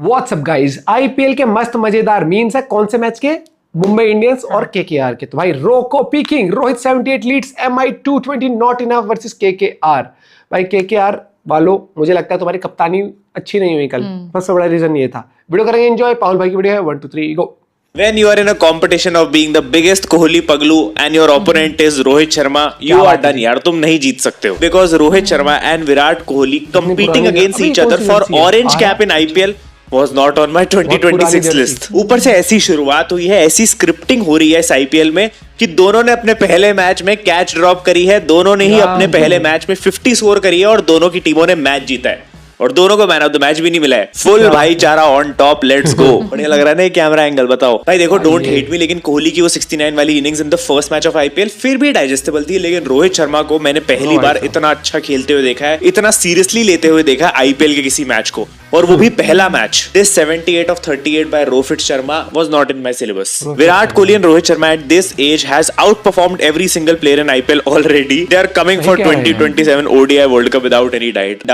What's up guys, IPL के मस्त मजेदार मीम्स है। कौन से मैच के? मुंबई इंडियंस और केकेआर के। तो भाई रोको peaking, Rohit 78 leads, MI 220 not enough versus KKR. भाई केकेआर वालों, मुझे लगता है तुम्हारी कप्तानी अच्छी नहीं हुई कल। सबसे बड़ा रीजन ये था। वीडियो करेंगे एंजॉय। पाहुल भाई की वीडियो है 1 2 3 गो। When you are in a competition of being the biggest Kohli Paglu and your opponent is Rohit Sharma, you are done यार, तुम नहीं जीत सकते हो। Because Rohit Sharma and Virat Kohli competing against each other for orange cap in IPL was not on my 2026 list। ऊपर से ऐसी शुरुआत हुई है, ऐसी स्क्रिप्टिंग हो रही है इस IPL में कि दोनों ने अपने पहले मैच में कैच ड्रॉप करी है, दोनों ने ही अपने पहले मैच में 50 स्कोर करी है और दोनों की टीमों ने मैच जीता है और दोनों को मैन ऑफ द मैच भी नहीं मिला है। फुल भाईचारा ऑन टॉप, लेट्स गो। बढ़िया लग रहा है ना कैमरा एंगल? बताओ भाई, देखो डोंट हेट मी, लेकिन कोहली की वो 69 वाली innings in the first match of IPL फिर भी डाइजेस्टेबल थी। लेकिन रोहित शर्मा को मैंने पहली बार इतना अच्छा खेलते हुए देखा है, इतना सीरियसली लेते हुए देखा है आईपीएल के किसी मैच को, और वो भी पहला match. This 78 of 38 by Rohit Sharma was not in my syllabus. Virat Kohli and Rohit Sharma at this age has outperformed every single player in IPL already. They are coming for 2027 ODI World Cup without any doubt,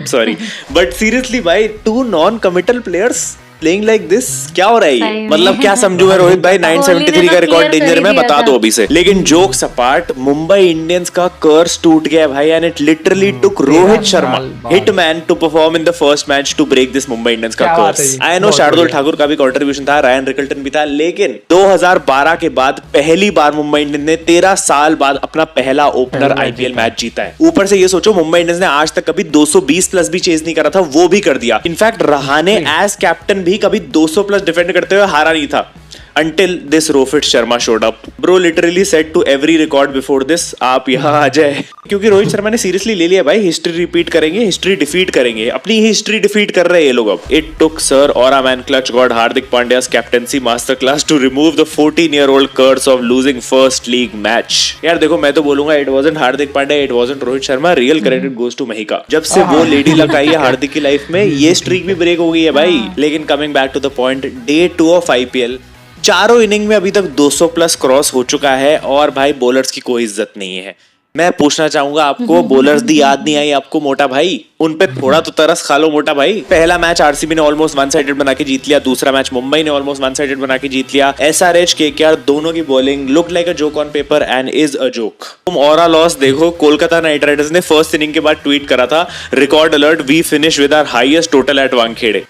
sorry. But seriously भाई, two non-committal players playing like this, क्या हो रहा है ये? मतलब क्या समझू मैं रोहित भाई? 973 का रिकॉर्ड डेंजर में, बता दो अभी से। लेकिन जोक्स अपार्ट, मुंबई इंडियंस का कर्स टूट गया भाई, and it literally took Rohit Sharma, hitman, to perform in the first match to break this Mumbai Indians का curse. I know Shardul Thakur का भी कंट्रीब्यूशन था, रायन रिकल्टन भी था, लेकिन 2012 के बाद पहली बार मुंबई इंडियंस ने 13 साल बाद अपना पहला ओपनर आईपीएल मैच जीता है। ऊपर से ये सोचो, मुंबई इंडियंस ने आज तक कभी 220 प्लस भी चेज नहीं करा था, वो भी कर दिया। इनफैक्ट रहाणे एज कैप्टन भी कभी 200 प्लस डिफेंड करते हुए हारा नहीं था until this Rohit Sharma showed up. Bro literally said to every record before this, आप यहाँ आ जाए, क्योंकि रोहित शर्मा ने सीरियसली ले लिया भाई, हिस्ट्री रिपीट करेंगे, हिस्ट्री डिफीट करेंगे, अपनी हिस्ट्री डिफीट कर रहे हैं ये लोग अब। It took Sir Aura Man Clutch God Hardik Pandya's captaincy masterclass to remove the 14-year-old curse of losing first league match. यार देखो, मैं तो बोलूंगा it wasn't Hardik Pandya, it wasn't Rohit Sharma, real credit goes to Mahika। जब से वो lady लग आई है हार्दिक की लाइफ में, ये स्ट्रीक भी ब्रेक हो गई है भाई। लेकिन coming back to the point, day 2 of IPL, चारों इनिंग में अभी तक 200 प्लस क्रॉस हो चुका है और भाई बॉलर्स की कोई इज्जत नहीं है। मैं पूछना चाहूंगा आपको, बॉलर्स दी याद नहीं आई आपको मोटा भाई? उन पे थोड़ा तो तरस खा लो मोटा भाई। पहला मैच आरसीबी ने ऑलमोस्ट वन साइडेड बना के जीत लिया, दूसरा मैच मुंबई ने ऑलमोस्ट वन साइडेड बना के जीत लिया। एसआरएच केकेआर दोनों की bowling look like a joke on paper and is a joke. तुम ऑरा लॉस देखो, कोलकाता नाइट राइडर्स ने फर्स्ट इनिंग के बाद ट्वीट करा था, record alert, we finish with our highest total at Wankhede.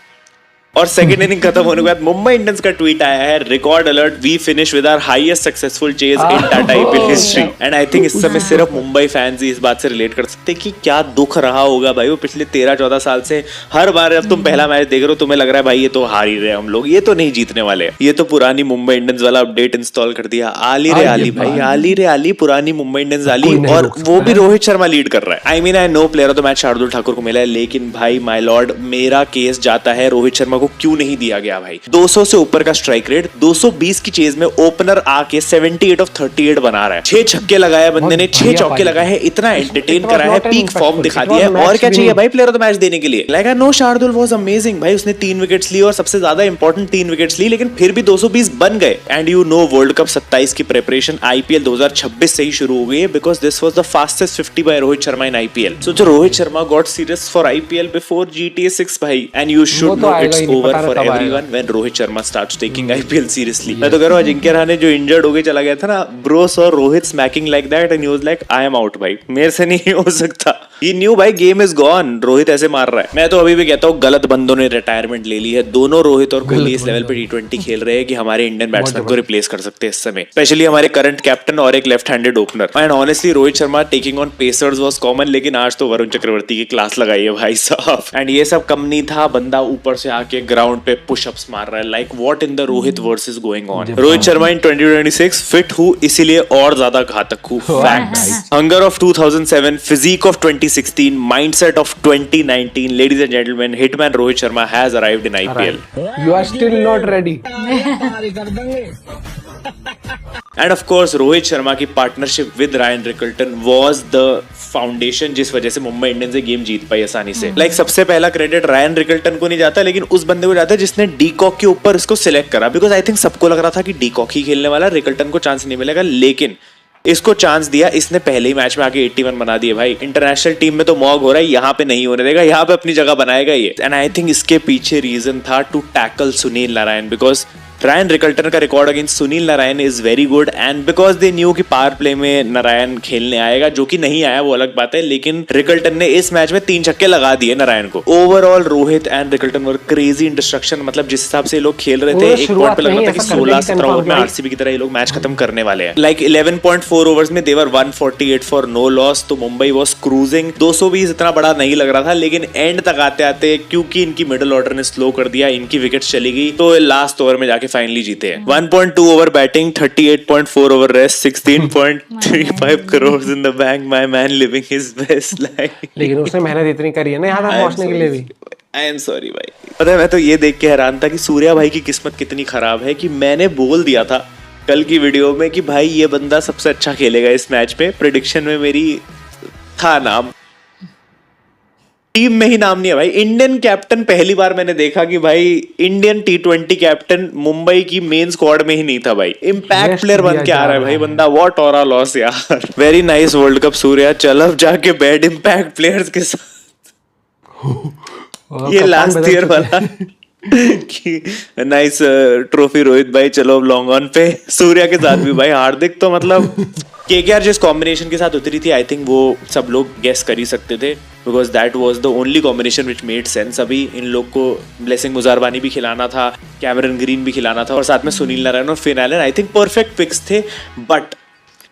और सेकंड इनिंग खत्म होने के बाद मुंबई इंडियंस का ट्वीट आया है, record alert, we finish with our highest successful chase in Tata IPL history. And I think इस समय सिर्फ मुंबई फैंस ही इस बात से रिलेट कर सकते हैं कि क्या दुख रहा होगा भाई वो पिछले 13-14 साल से। हर बार जब तुम पहला मैच देख रहे हो, तुम्हें लग रहा है भाई ये तो हार ही रहे हम लोग, ये तो नहीं जीतने वाले। ये तो पुरानी मुंबई इंडियंस वाला अपडेट इंस्टॉल कर दिया, आली रे आली भाई, आली रे आली, पुरानी मुंबई इंडियंस आली, और वो भी रोहित शर्मा लीड कर रहा है। I mean I know player of the match Shardul Thakur को मिला है, लेकिन भाई माय लॉर्ड, मेरा केस जाता है रोहित शर्मा को क्यों नहीं दिया गया भाई। 200 से ऊपर का स्ट्राइक रेट, 220 की चेज में ओपनर आके 78 of 38 बना रहा है। 6 छक्के लगाए बंदे ने, 6 चौके लगाए हैं, इतना एंटरटेन करा है, पीक फॉर्म दिखा दिया है, और क्या चाहिए भाई प्लेयर ऑफ द मैच देने के लिए? Like I know Shardul was amazing भाई, उसने 3 विकेट्स ली और सबसे ज्यादा इंपॉर्टेंट 3 विकेट्स ली, लेकिन फिर भी 220 बन गए। And you know world cup 27 की प्रिपरेशन आईपीएल 2026 से ही शुरू हो गई है, because this was the fastest 50 by Rohit Sharma in IPL. So जो Rohit Sharma got serious for IPL before GTA 6 भाई, and you should know it's over for everyone when Rohit Sharma starts taking IPL seriously। मैं तो कह रहा हूँ अजिंक्य रहाणे जो इंजर्ड हो के चला गया था ना, bro saw Rohit smacking like that and he was like I am out भाई, मेरे से नहीं हो सकता। He knew भाई गेम इज गॉन, रोहित ऐसे मार रहा है। मैं तो अभी भी कहता हूँ गलत बंदों ने रिटायरमेंट ले ली है। दोनों रोहित और कोहली इस लेवल पे T20 खेल रहे हैं कि हमारे इंडियन बैट्समैन को रिप्लेस कर सकते हैं इस समय, स्पेशली हमारे करंट कैप्टन और एक left handed opener. And honestly Rohit Sharma taking on pacers was common, लेकिन आज तो वरुण चक्रवर्ती की क्लास लगाई है भाई साहब। एंड ये सब कम नहीं था, बंदा ऊपर से आके ग्राउंड पे पुशअप्स मार रहा है, like what in the Rohit versus going on. Rohit Sharma in 2026 fit हूँ, इसीलिए और ज्यादा घातक हूँ। Facts. Hunger of 2007, physique of 2016, mindset of 2019, ladies and gentlemen, hitman Rohit Sharma has arrived in IPL. You are still not ready. And of course Rohit Sharma की partnership with Ryan Rickelton was the foundation जिस वजह से Mumbai Indians ये game जीत पाई आसानी से। Like सबसे पहला क्रेडिट रायन रिकल्टन को नहीं जाता, लेकिन उस बंदे को जाता है जिसने डीकॉक के ऊपर इसको सिलेक्ट करा, बिकॉज आई थिंक सबको लग रहा था कि डीकॉक ही खेलने वाला, रिकल्टन को चांस नहीं मिलेगा। लेकिन इसको चांस दिया, इसने पहले ही मैच में आके 81 बना दिए भाई। इंटरनेशनल टीम में तो मॉग हो रहा है, यहाँ पे नहीं होने देगा, यहाँ पे अपनी जगह बनाएगा ये। एंड आई थिंक इसके पीछे रीजन था to tackle Sunil Narine, because Ryan Rickelton का record against Sunil Narine is very good and because they knew कि पावर प्ले में नारायण खेलने आएगा, जो कि नहीं आया वो अलग बात है, लेकिन रिकल्टन ने इस मैच में 3 छक्के लगा दिए नारायण को। Overall Rohit and Rickelton were crazy in destruction, मतलब जिस हिसाब से लोग खेल रहे थे एक पॉइंट पे लग रहा था कि 16-17 ओवर में आरसीबी की तरह ये लोग मैच खत्म करने वाले हैं। लाइक 11.4 ओवर्स में देवर 148 फॉर नो लॉस, तो मुंबई वॉज क्रूजिंग। 220 इतना बड़ा नहीं लग रहा था, लेकिन एंड तक आते आते क्योंकि इनकी मिडिल ऑर्डर ने स्लो कर दिया, इनकी विकेट चली गई, तो लास्ट ओवर में जाके फाइनली जीते हैं। 1.2 over batting, 38.4 over rest, 16.35 crores in the bank, my man living his best life। लेकिन उसने मेहनत इतनी करी है ना यहाँ तक पहुंचने के लिए भी। आई एम सॉरी भाई। पता है मैं तो ये देख के हैरान था कि सूर्या भाई की किस्मत कितनी खराब है कि मैंने बोल दिया था कल की वीडियो में कि भाई ये बंदा सबसे अच्छा खेलेगा इस मैच में। प्रेडिक्शन में मेरी था नाम, टीम में ही नाम नहीं है भाई। इंडियन कैप्टन पहली बार मैंने देखा कि भाई इंडियन T20 कैप्टन मुंबई की मेन स्क्वाड में ही नहीं था भाई, इम्पैक्ट प्लेयर बन के आ रहा है भाई बंदा। व्हाट ऑरा लॉस यार। Very nice world cup Surya, चल अब जाके बैड इम्पैक्ट प्लेयर्स के साथ। ये लास्ट ईयर वाला कि नाइस ट्रॉफी रोहित भाई, चलो अब लॉन्ग ऑन पे सूर्या के साथ भी भाई। हार्दिक तो मतलब केकेआर जिस कॉम्बिनेशन के साथ उतरी थी, आई थिंक वो सब लोग गेस कर ही सकते थे, because that was the only combination which made sense. अभी इन लोग को ब्लेसिंग मुजारबानी भी खिलाना था, कैमरन ग्रीन भी खिलाना था, और साथ में सुनील नारायण और Finn Allen, I think perfect picks थे, बट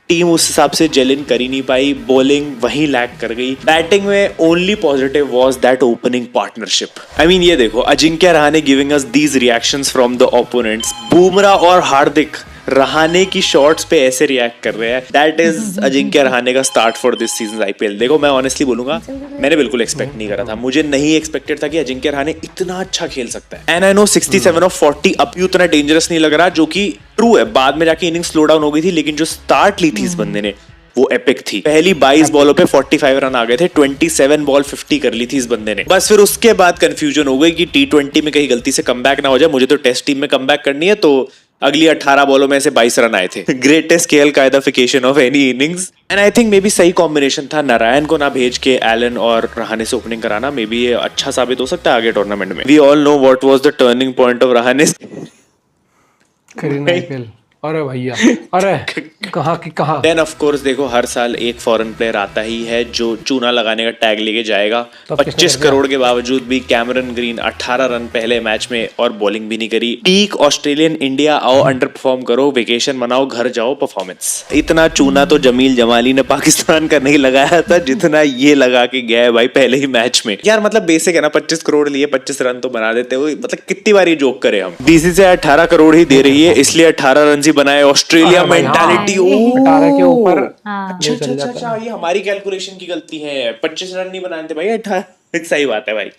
टीम उस हिसाब से जेल इन कर ही नहीं पाई। बॉलिंग वहीं लैग कर गई। बैटिंग में only positive was that opening partnership. I mean ये देखो, Ajinkya Rahane giving us these reactions from the opponents. Bumrah और हार्दिक रहाणे की शॉट्स पे ऐसे रिएक्ट कर रहे हैं, दैट इज अजिंक्य रहाणे का start for this season IPL. देखो मैं ऑनेस्टली बोलूंगा, मैंने बिल्कुल एक्सपेक्ट नहीं करा था, मुझे नहीं एक्सपेक्टेड था कि अजिंक्य रहाणे इतना अच्छा खेल सकता है। एंड आई नो 67 ऑफ 40 अब भी उतना डेंजरस नहीं लग रहा, जो कि ट्रू है। बाद में जाके इनिंग स्लो डाउन हो गई थी, लेकिन जो स्टार्ट ली थी इस बंदे ने वो एपिक थी। पहली 22 बॉलों पे 45 रन आ गए थे, 27 बॉल 50 कर ली थी इस बंदे ने। बस फिर उसके बाद कंफ्यूजन हो गई कि T20 में कहीं गलती से कमबैक ना हो जाए। मुझे तो टेस्ट टीम में कमबैक करनी है, तो अगली 18 बॉलों में से 22 रन आए थे। ग्रेटेस्ट स्केल कायदाफिकेशन of any innings. And I think maybe सही कॉम्बिनेशन था नारायण को ना भेज के एलन और रहाणे से ओपनिंग कराना। मे बी ये अच्छा साबित हो सकता है आगे टूर्नामेंट में। We all know what was the turning point of Rahane. अरे भैया, अरे कहाँ की कहाँ। देन ऑफ कोर्स देखो, हर साल एक फॉरेन प्लेयर आता ही है जो चूना लगाने का टैग लेके जाएगा। 25 करोड़ के बावजूद भी कैमरन ग्रीन 18 रन पहले मैच में, और बॉलिंग भी नहीं करी। टीक ऑस्ट्रेलियन इंडिया आओ, अंडर परफॉर्म करो, वेकेशन मनाओ, घर जाओ, परफॉर्मेंस। इतना चूना तो जमील जमाली ने पाकिस्तान का नहीं लगाया था जितना ये लगा के गया है भाई पहले ही मैच में। यार मतलब बेसिक है ना, 25 करोड़ लिए 25 रन तो बना देते हो। मतलब कितनी बार ये जोक करे हम। बीसीसीआई 18 करोड़ ही दे रही है, इसलिए 18 रन बनाए। ऑस्ट्रेलिया मेंटालिटी 18 के ऊपर। अच्छा, ये हमारी कैलकुलेशन की गलती है। 25 रन नहीं बनाए थे भाई, 18। सही बात है भाई।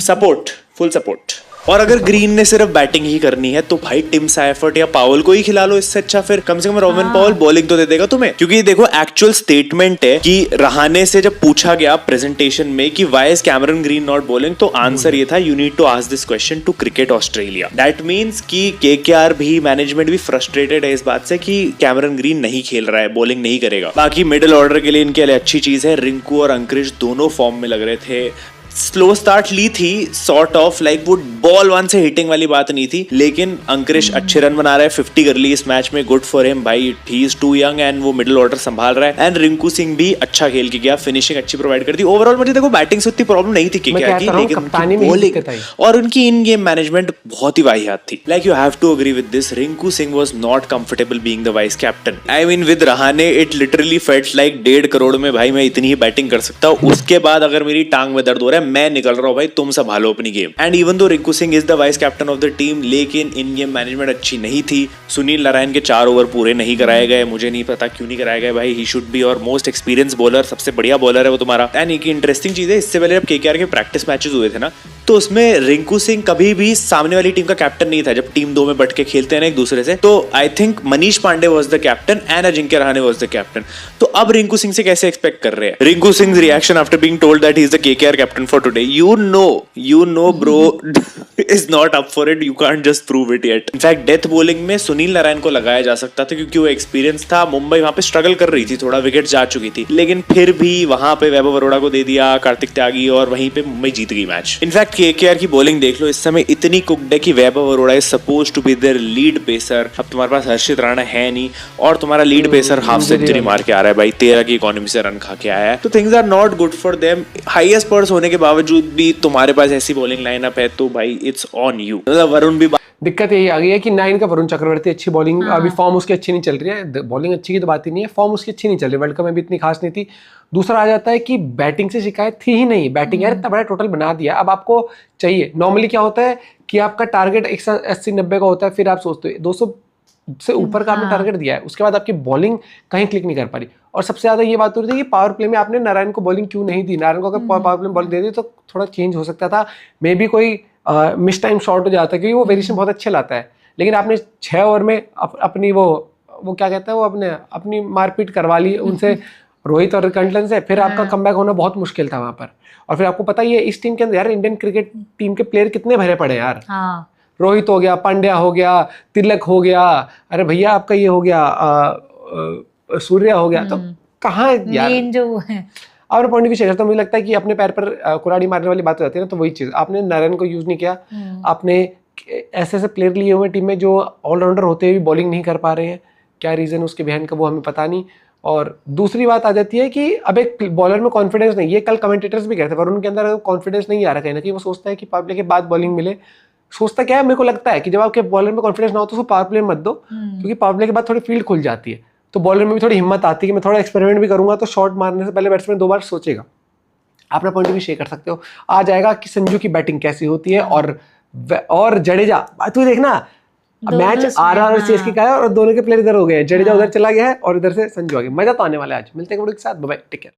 Support, full support. और अगर ग्रीन ने सिर्फ बैटिंग ही करनी है तो भाई टिम साइफर्ट या पावल को ही खिला लो। इससे अच्छा फिर कम से कम रॉबिन पावल बॉलिंग तो दे देगा तुम्हें। क्योंकि देखो एक्चुअल स्टेटमेंट है कि रहाणे से जब पूछा गया प्रेजेंटेशन में कि why is Cameron Green not bowling, तो आंसर ये था, you need to ask this question to Cricket Australia. That means कि केकेआर भी, मैनेजमेंट भी फ्रस्ट्रेटेड है इस बात से कि कैमरन ग्रीन नहीं खेल रहा है, बॉलिंग नहीं करेगा। बाकी मिडिल ऑर्डर के लिए इनके लिए अच्छी चीज है, रिंकू और अंकुरिश दोनों फॉर्म में लग रहे थे। स्लो स्टार्ट ली थी सॉर्ट ऑफ, लाइक वो बॉल वन से हिटिंग वाली बात नहीं थी, लेकिन अंकुरिश अच्छे रन बना रहा है, 50 कर ली इस मैच में, गुड फॉर हिम भाई। He is too young and वो मिडिल ऑर्डर संभाल रहा है। एंड रिंकू सिंह भी अच्छा खेल के गया, फिनिशिंग अच्छी प्रोवाइड कर दी। ओवरऑल मुझे देखो बैटिंग से उतनी प्रॉब्लम नहीं थी केकेआर की, लेकिन बॉलिंग और उनकी इन गेम मैनेजमेंट बहुत ही वाहियात थी। Like you have to agree with this, Rinku Singh was not comfortable being the vice captain. I mean with Rahane it literally felt like 1.5 crore में भाई मैं इतनी ही बैटिंग कर सकता हूँ। उसके बाद अगर मेरी टांग में दर्द हो रहा है, मैं निकल रहा हूँ, तुम संभालो अपनी game. And even though Rinku Singh is the vice captain of the team, लेकिन इन गेम मैनेजमेंट अच्छी नहीं थी। सुनील नारायण के 4 ओवर पूरे नहीं कराए गए, मुझे नहीं पता क्यों नहीं कराए गए भाई। ही शुड बी और मोस्ट एक्सपीरियंस बॉलर, सबसे बढ़िया बॉलर है वो तुम्हारा। एंड एक इंटरेस्टिंग चीज है, इससे पहले जब केकेआर के प्रैक्टिस मैचेस हुए थे ना, तो उसमें रिंकू सिंह कभी भी सामने वाली टीम का कैप्टन नहीं था जब टीम 2 में बट के खेलते हैं ना एक दूसरे से। तो I think Manish Pandey was the captain and Ajinkya Rahane was the captain. तो अब रिंकू सिंह से कैसे एक्सपेक्ट कर रहे हैं? Rinku Singh reaction after being told that he is the KKR captain for today, you know bro is not up for it, you can't just prove it yet. In fact death bowling में सुनील नारायण को लगाया जा सकता था क्योंकि वो एक्सपीरियंस था। मुंबई वहां पे स्ट्रगल कर रही थी, थोड़ा विकेट जा चुकी थी, लेकिन फिर भी वहां पे वैभव अरोड़ा को दे दिया, कार्तिक त्यागी, और वहीं पे मुंबई जीत गई मैच। इनफैक्ट केकेआर की बॉलिंग देख लो, इस समय इतनी कुकड है कि Vaibhav Arora is supposed to be their lead pacer. अब तुम्हारे पास हर्षित राणा है नहीं और तुम्हारा लीड पेसर हाफ सेंचुरी मार के आ रहा है भाई, 13 की इकोनॉमी से रन खा के आया है। तो things are not good for them. Highest purse होने के बावजूद भी तुम्हारे पास ऐसी बॉलिंग लाइनअप है तो भाई इट्स ऑन यू। वरुण भी दिक्कत यही आ गई है कि 9 का वरुण चक्रवर्ती अच्छी बॉलिंग, अभी फॉर्म उसकी अच्छी नहीं चल रही है। बॉलिंग अच्छी की तो बात ही नहीं है, फॉर्म उसकी अच्छी नहीं चल रही, वर्ल्ड कप में भी इतनी खास नहीं थी। दूसरा आ जाता है कि बैटिंग से शिकायत थी ही नहीं, बैटिंग यार इतना बड़ा टोटल बना दिया, अब आपको चाहिए। नॉर्मली क्या होता है कि आपका टारगेट 180-90 का होता है, फिर आप सोचते हो 200 से ऊपर का आपने टारगेट दिया है, उसके बाद आपकी बॉलिंग कहीं क्लिक नहीं कर पा रही। और सबसे ज्यादा ये बात हो रही थी कि पावर प्ले में आपने नारायण को बॉलिंग क्यों नहीं दी। नारायण को अगर पावर प्ले में बॉलिंग दे दी तो थोड़ा चेंज हो सकता था, मे बी कोई मिस टाइम शॉट हो जाता है, क्योंकि वो वेरिएशन बहुत अच्छे लाता है। लेकिन आपने 6 ओवर में अपनी वो क्या कहता है, वो अपनी मारपीट करवा ली उनसे, रोहित और कंटलन से, फिर आपका कमबैक होना बहुत मुश्किल था वहां पर। और फिर आपको पता ही है इस टीम के अंदर यार इंडियन क्रिकेट टीम के प्लेयर कितने भरे पड़े यार। रोहित हो गया, पांड्या हो गया, तिलक हो गया, अरे भैया आपका ये हो गया, सूर्या हो गया, तो कहाँ यार जो है। और पॉइंट भी शेयर करता हूँ, मुझे लगता है कि अपने पैर पर कुल्हाड़ी मारने वाली बात हो जाती है ना, तो वही चीज आपने नारायण को यूज नहीं किया, आपने ऐसे प्लेयर लिए हुए टीम में जो ऑलराउंडर होते हुए भी बॉलिंग नहीं कर पा रहे हैं। क्या रीजन उसके बिहाइंड का वो हमें पता नहीं। और दूसरी बात आ जाती है कि अब एक बॉलर में कॉन्फिडेंस नहीं, ये कल कमेंटेटर्स भी कहते हैं, वरुण के अंदर कॉन्फिडेंस नहीं आ रहा, कहीं ना कहीं वो सोचता है कि पावर प्ले के बाद बॉलिंग मिले। सोचता क्या है, मेरे को लगता है कि जब आपके बॉलर में कॉन्फिडेंस ना हो तो उसको पावर प्ले मत दो, क्योंकि पावर प्ले के बाद थोड़ी फील्ड खुल जाती है, तो बॉलर में भी थोड़ी हिम्मत आती है कि मैं थोड़ा एक्सपेरिमेंट भी करूंगा, तो शॉट मारने से पहले बैट्समैन 2 बार सोचेगा। अपना पॉइंट भी शेयर कर सकते हो। आ जाएगा कि संजू की बैटिंग कैसी होती है, और जडेजा, तू देखना मैच आरआर और सीएसके का है और दोनों के प्लेयर इधर हो गए हैं, जडेजा उधर चला गया है और इधर से संजू आ गया। मजा तो आने वाला है आज। मिलते हैं के साथ, बाय बाय, टेक केयर।